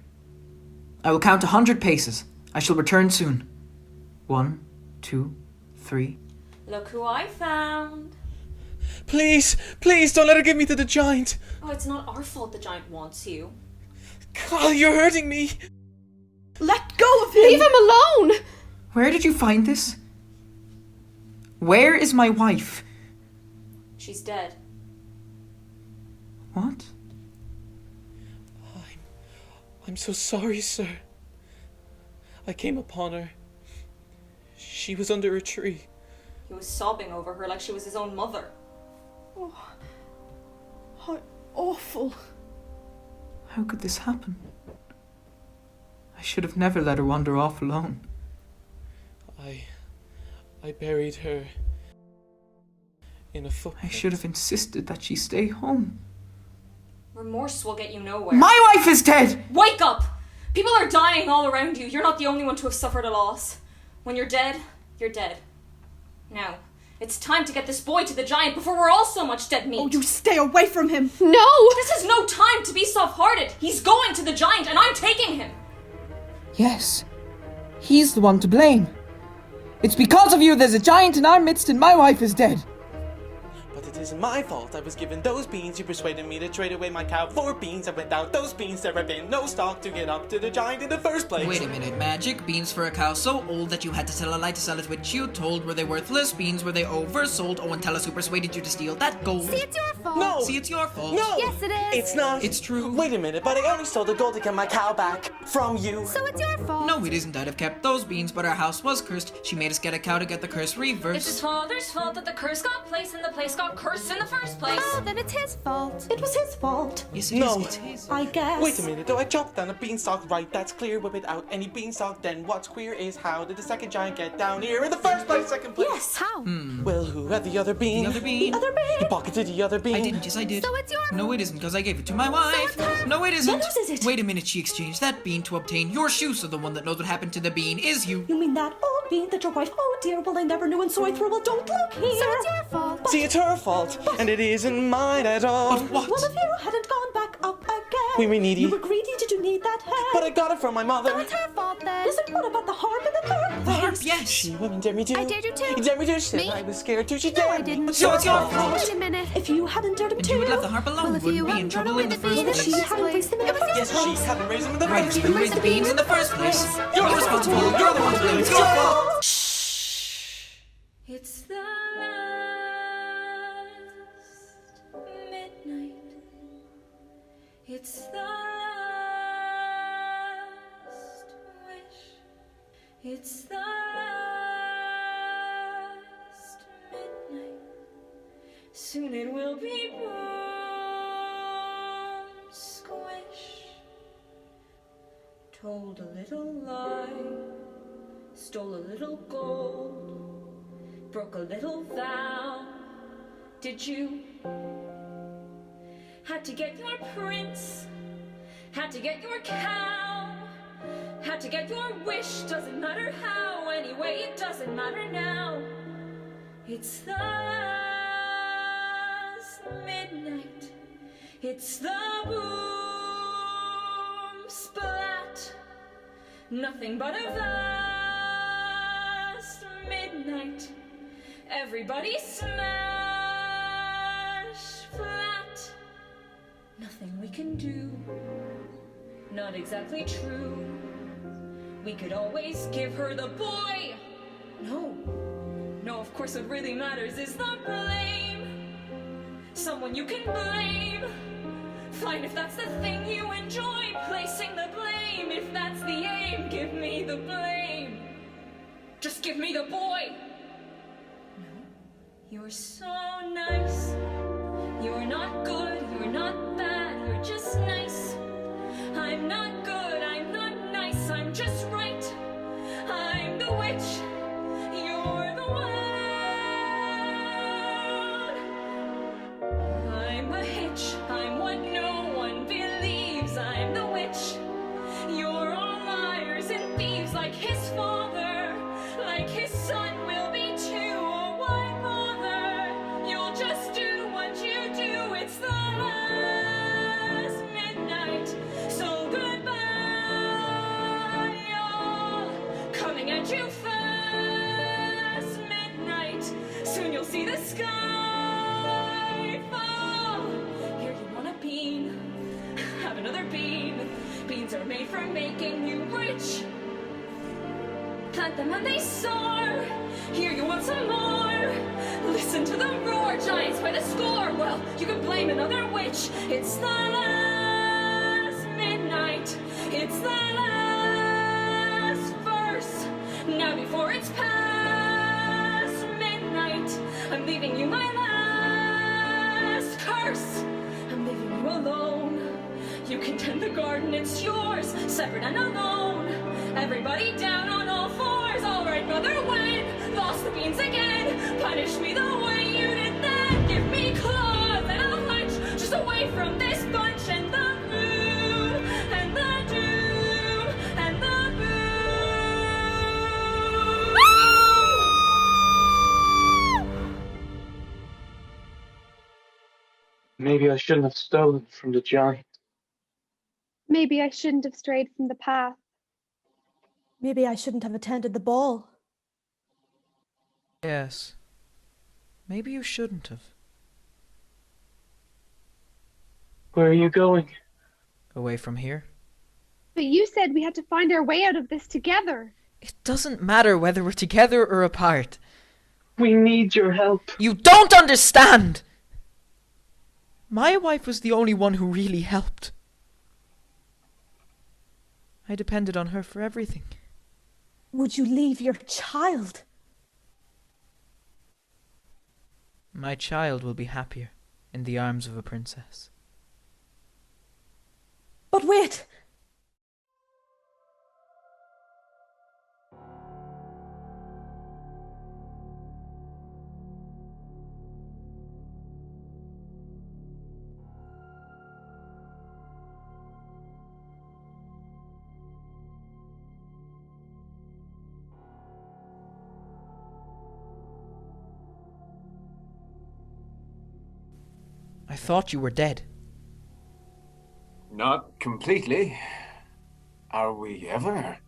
I will count 100 paces. I shall return soon. 1, 2, 3. Look who I found. Please, please don't let her give me to the giant. Oh, it's not our fault the giant wants you. God, you're hurting me. Let go of him! Leave him alone! Where did you find this? Where is my wife? She's dead. What? I'm so sorry, sir. I came upon her. She was under a tree. He was sobbing over her like she was his own mother. Oh, how awful. How could this happen? I should have never let her wander off alone. I buried her in a footprint. I should have insisted that she stay home. Remorse will get you nowhere. My wife is dead! Wake up! People are dying all around you. You're not the only one to have suffered a loss. When you're dead, you're dead. Now, it's time to get this boy to the giant before we're all so much dead meat. Oh, you stay away from him. No! This is no time to be soft-hearted. He's going to the giant and I'm taking him. Yes, he's the one to blame. It's because of you there's a giant in our midst and my wife is dead. But it isn't my fault. I was given those beans. You persuaded me to trade away my cow for beans. And without those beans, there had been no stock to get up to the giant in the first place. Wait a minute, Magic. Beans for a cow so old that you had to tell a lie to sell it, which you told were they worthless beans, were they oversold? Oh, and tell us who persuaded you to steal that gold. See, it's your fault. No! See, it's your fault. No! Yes, it is. It's not. It's true. Wait a minute, but I only stole the gold to get my cow back from you. So it's your fault. No, it isn't. I'd have kept those beans, but our house was cursed. She made us get a cow to get the curse reversed. It's his father's fault that the curse got placed and the place got cursed in the first place. Oh, then it's his fault. It was his fault. Yes, it No. is. It's his. I guess. Wait a minute, though I chopped down a beanstalk, right? That's clear, but without any beanstalk, then what's queer is how did the second giant get down here in the first place, second place? Yes, how? Well, who had the other bean? The other bean. The other bean. He pocketed the other bean. I didn't. Yes, I did. So it's your No, it isn't, because I gave it to my wife. No, it isn't. Then whose is it? Wait a minute, she exchanged that bean to obtain your shoe, so the one that knows what happened to the bean is you. You mean that old bean that your wife, oh dear, well I never knew and so I threw, well don't look here. So it's your fault. See, it's her fault, and it isn't mine at all. But what? Well, if you hadn't gone back up again. We were needy. You were greedy, did you need that hair? But I got it from my mother. So it's her fault then. Listen, what about the harp in the third The harp, place? yes. She wouldn't dare me to. I dared you too. You dared me to. She said Me? I was scared too. She No, I dared me. didn't. So it's your fault. Wait a minute. If you hadn't dared him And you to. would left the harp alone, Well, if wouldn't you be in hadn't trouble thrown in the away first the bean in the place. She first hadn't place. placed them in It the was your Yes, she hadn't raised them in the Right, first you place. raised the beans in the first place. You're responsible. You're the one to blame. It's your fault. It's the light. It's the last midnight. Soon it will be boom, squish. Told a little lie, stole a little gold, broke a little vow. Did you? Had to get your prince, had to get your cow, had to get your wish. Doesn't matter how, anyway, it doesn't matter now. It's the last midnight. It's the boom splat. Nothing but a vast midnight. Everybody smash flat. Nothing we can do. Not exactly true. We could always give her the boy. No, of course what really matters is the blame. Someone you can blame. Fine, if that's the thing you enjoy, placing the blame. If that's the aim, give me the blame. Just give me the boy. No, you're so nice. You're not good, you're not bad, you're just nice. I'm not good, I'm not nice, I'm just right. I'm the witch, you're the wild. I'm a hitch, I'm what no one believes. I'm the witch, you're all liars and thieves. Like his father, like his son will be too. Oh, why bother? You'll just do what you do. It's the last midnight, so goodbye, y'all. Coming at you fast, midnight. Soon you'll see the sky fall. Here you want a bean, have another bean. Beans are made for making you rich. Plant them and they soar. Here you want some more. Listen to the roar, giants by the score. Well, you can blame another witch. It's the last midnight. It's the last verse. Now before it's past midnight, I'm leaving you my last curse. I'm leaving you alone. You can tend the garden, it's yours, separate and alone. Everybody down on all fours. All right, mother, when lost the beans again, punish me the way you did then. Give me claws and I'll hunch just away from this bunch. And the moon and the doom and the boom. Maybe I shouldn't have stolen from the giant. Maybe I shouldn't have strayed from the path. Maybe I shouldn't have attended the ball. Yes. Maybe you shouldn't have. Where are you going? Away from here? But you said we had to find our way out of this together. It doesn't matter whether we're together or apart. We need your help. You don't understand! My wife was the only one who really helped. I depended on her for everything. Would you leave your child? My child will be happier in the arms of a princess. But wait! I thought you were dead. Not completely. Are we ever?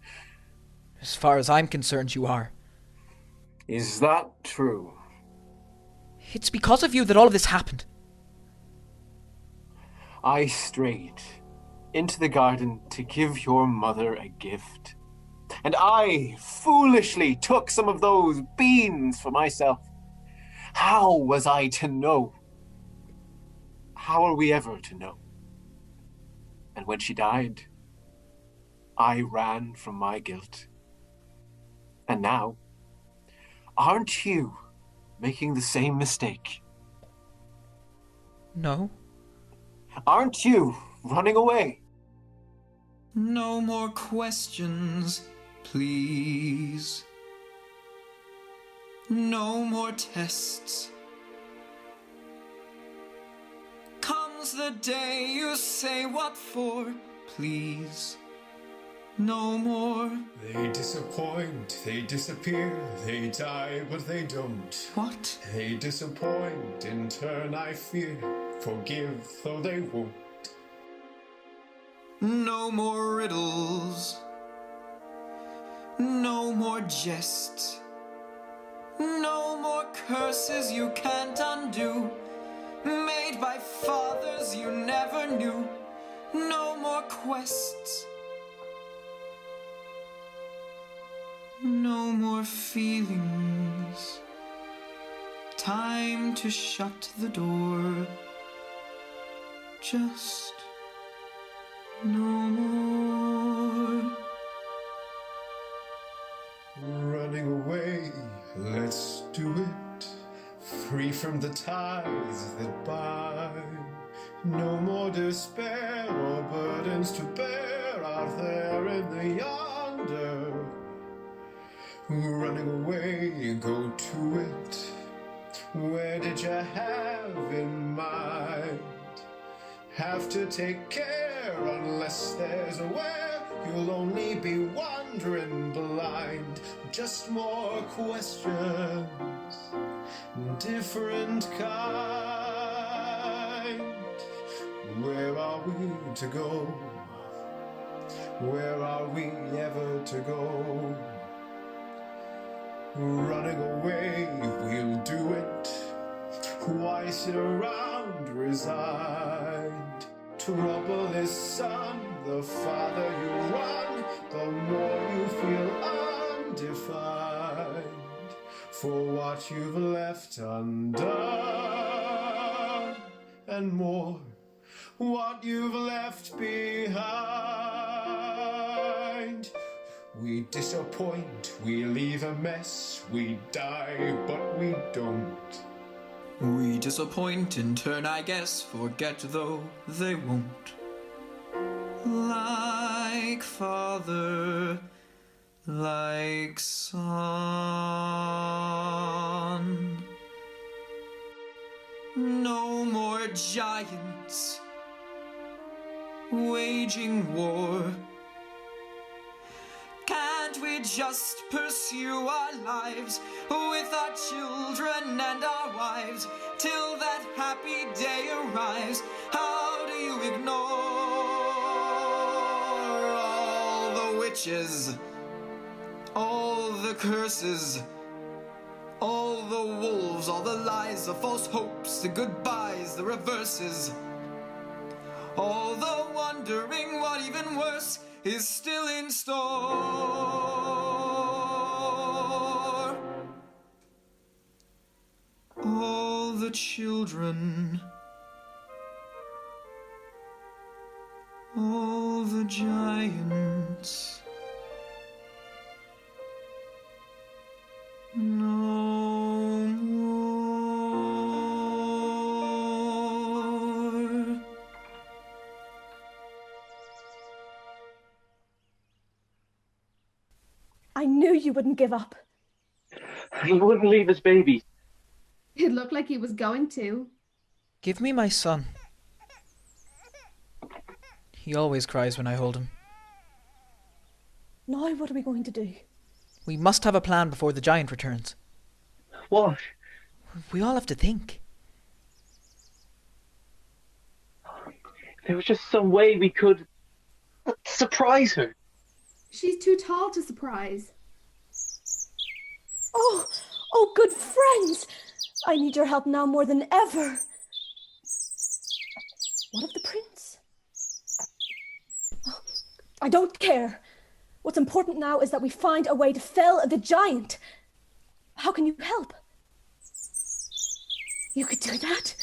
As far as I'm concerned, you are. Is that true? It's because of you that all of this happened. I strayed into the garden to give your mother a gift. And I foolishly took some of those beans for myself. How was I to know? How are we ever to know? And when she died, I ran from my guilt. And now, aren't you making the same mistake? No. Aren't you running away? No more questions, please. No more tests. Comes the day you say what for, please. No more. They disappoint, they disappear, they die, but they don't. What? They disappoint, in turn I fear, forgive, though they won't. No more riddles. No more jests. No more curses you can't undo, made by fathers you never knew. No more quests. No more feelings. Time to shut the door. Just no more. Running away, let's do it. Free from the ties that bind. No more despair or burdens to bear out there in the yonder. Running away, go to it. Where did you have in mind? Have to take care unless there's a where. You'll only be wandering blind. Just more questions, different kind. Where are we to go? Where are we ever to go? Running away, we'll do it. Why sit around resigned? Trouble is son, the farther you run, the more you feel undefined for what you've left undone, and more, what you've left behind. We disappoint, we leave a mess, we die, but we don't. We disappoint in turn, I guess, forget though they won't. Like father, like son. No more giants waging war. Can't we just pursue our lives with our children and our wives till that happy day arrives? How do you ignore all the witches, all the curses, all the wolves, all the lies, the false hopes, the goodbyes, the reverses, all the wondering what even worse is still in store? All the children, all the giants, no more. I knew you wouldn't give up. He wouldn't leave his babies. It looked like he was going to. Give me my son. He always cries when I hold him. Now what are we going to do? We must have a plan before the giant returns. What? We all have to think. There was just some way we could surprise her. She's too tall to surprise. Oh, good friends! I need your help now more than ever. What of the prince? Oh, I don't care. What's important now is that we find a way to fell the giant. How can you help? You could do that?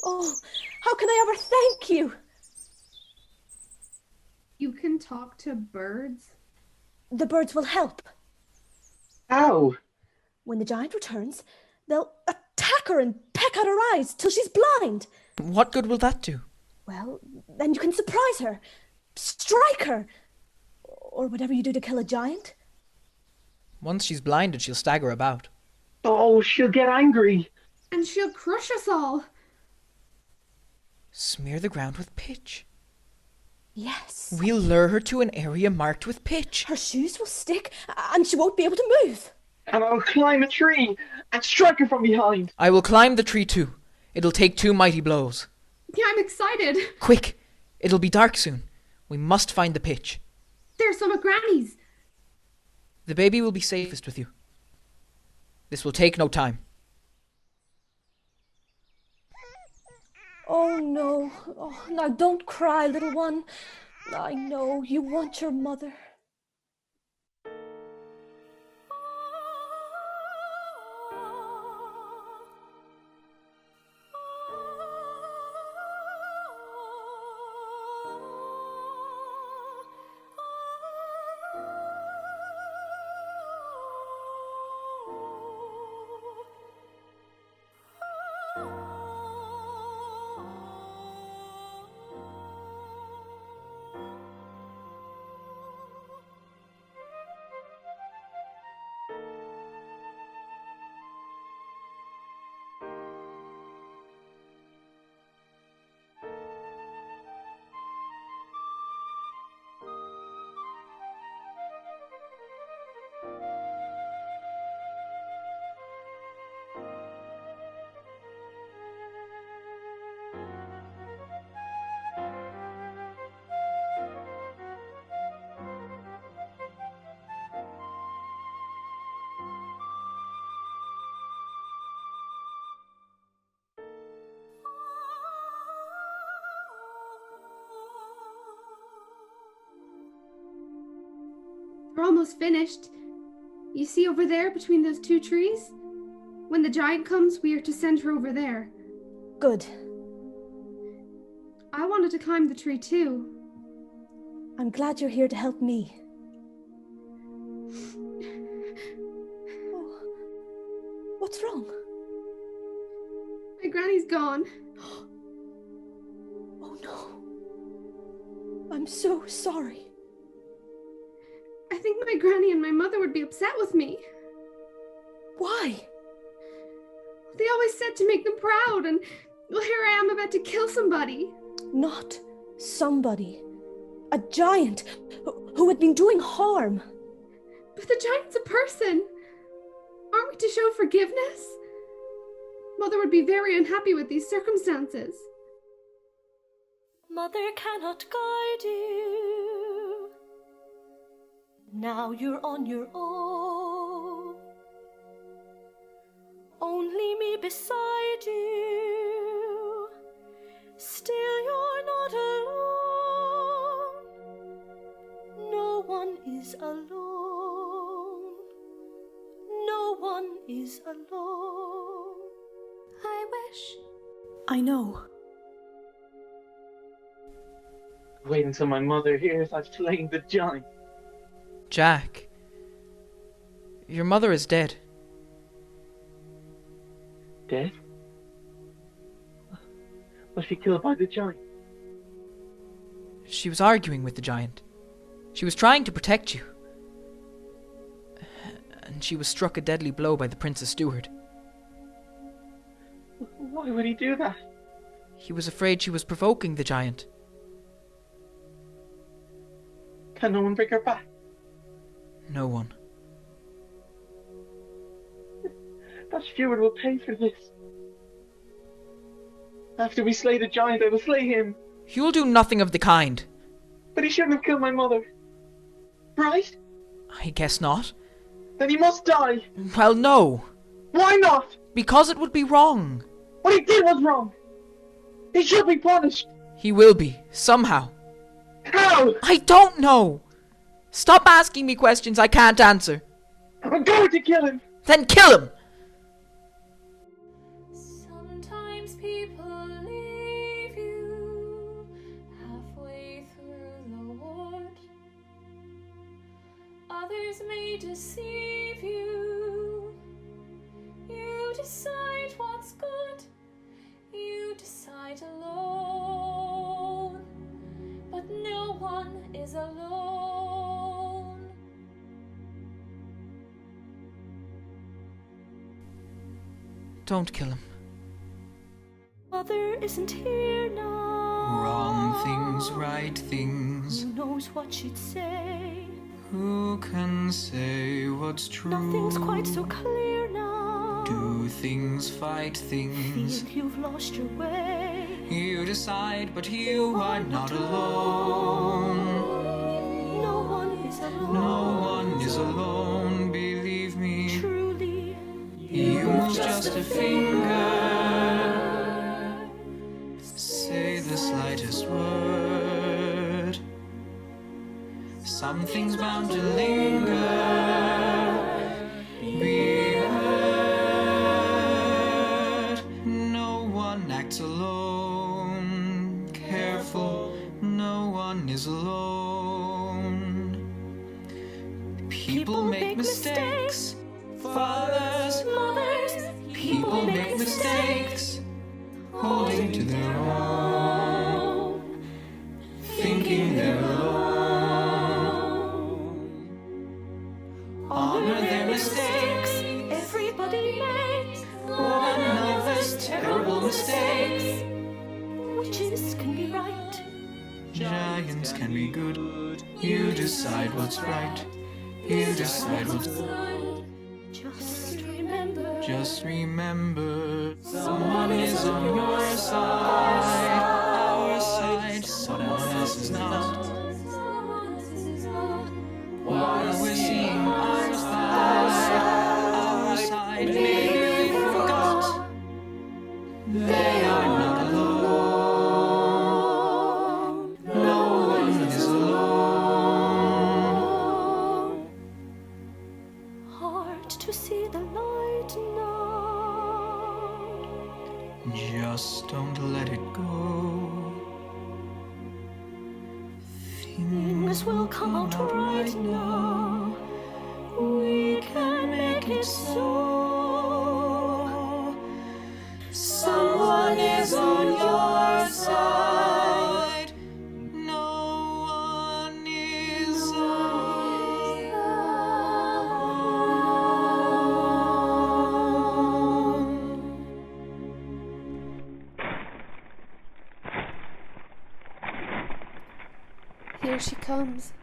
Oh, how can I ever thank you? You can talk to birds? The birds will help. How? When the giant returns, they'll attack her and peck out her eyes till she's blind. What good will that do? Well, then you can surprise her, strike her, or whatever you do to kill a giant. Once she's blinded, she'll stagger about. Oh, she'll get angry. And she'll crush us all. Smear the ground with pitch. Yes. We'll lure her to an area marked with pitch. Her shoes will stick, and she won't be able to move. And I'll climb a tree and strike her from behind. I will climb the tree too. It'll take 2 mighty blows. Yeah, I'm excited. Quick! It'll be dark soon. We must find the pitch. There's some of Granny's. The baby will be safest with you. This will take no time. Oh, no. Oh, now don't cry, little one. I know you want your mother. We're almost finished. You see over there between those 2 trees? When the giant comes, we are to send her over there. Good. I wanted to climb the tree too. I'm glad you're here to help me. Oh, what's wrong? My granny's gone. Oh no. I'm so sorry. I think my granny and my mother would be upset with me. Why? They always said to make them proud, and well, here I am about to kill somebody. Not somebody. A giant who had been doing harm. But the giant's a person. Aren't we to show forgiveness? Mother would be very unhappy with these circumstances. Mother cannot guide you. Now you're on your own. Only me beside you. Still you're not alone. No one is alone. No one is alone. I wish. I know. Wait until my mother hears I've slain the giant. Jack, your mother is dead. Dead? Was she killed by the giant? She was arguing with the giant. She was trying to protect you. And she was struck a deadly blow by the prince's steward. Why would he do that? He was afraid she was provoking the giant. Can no one bring her back? No one. That steward will pay for this. After we slay the giant, I will slay him. You'll do nothing of the kind. But he shouldn't have killed my mother. Right? I guess not. Then he must die. Well, no. Why not? Because it would be wrong. What he did was wrong. He should be punished. He will be, somehow. How? I don't know. Stop asking me questions I can't answer. I'm going to kill him. Then kill him. Sometimes people leave you halfway through the wood. Others me deceive you. You decide what's good, you decide alone, but no one is alone. Don't kill him. Mother isn't here now. Wrong things, right things. Who knows what she'd say? Who can say what's true? Nothing's quite so clear now. Do things, fight things. Feel you've lost your way. You decide, but you are not alone. No one is alone. No one is alone, believe me. Truly, you move just a finger. Say the slightest word. Something's bound to linger. Be heard. No one acts alone. Careful, no one is alone. People make mistakes. Fathers, mothers, people make mistakes. Holding to their own, thinking they're alone. Honor their mistakes. everybody makes one of those terrible mistakes. Witches can be right, Giants can be good. You decide what's right. You decide what's good. Just remember, someone is on your side, our side, someone else is not. While we're seeing our side, maybe we forgot. They are not alone. No one is alone. Hard to see the light now. Just don't let it go. Things will come out right now. We can make it so. Someone is on your side. No one is alone. Here she comes.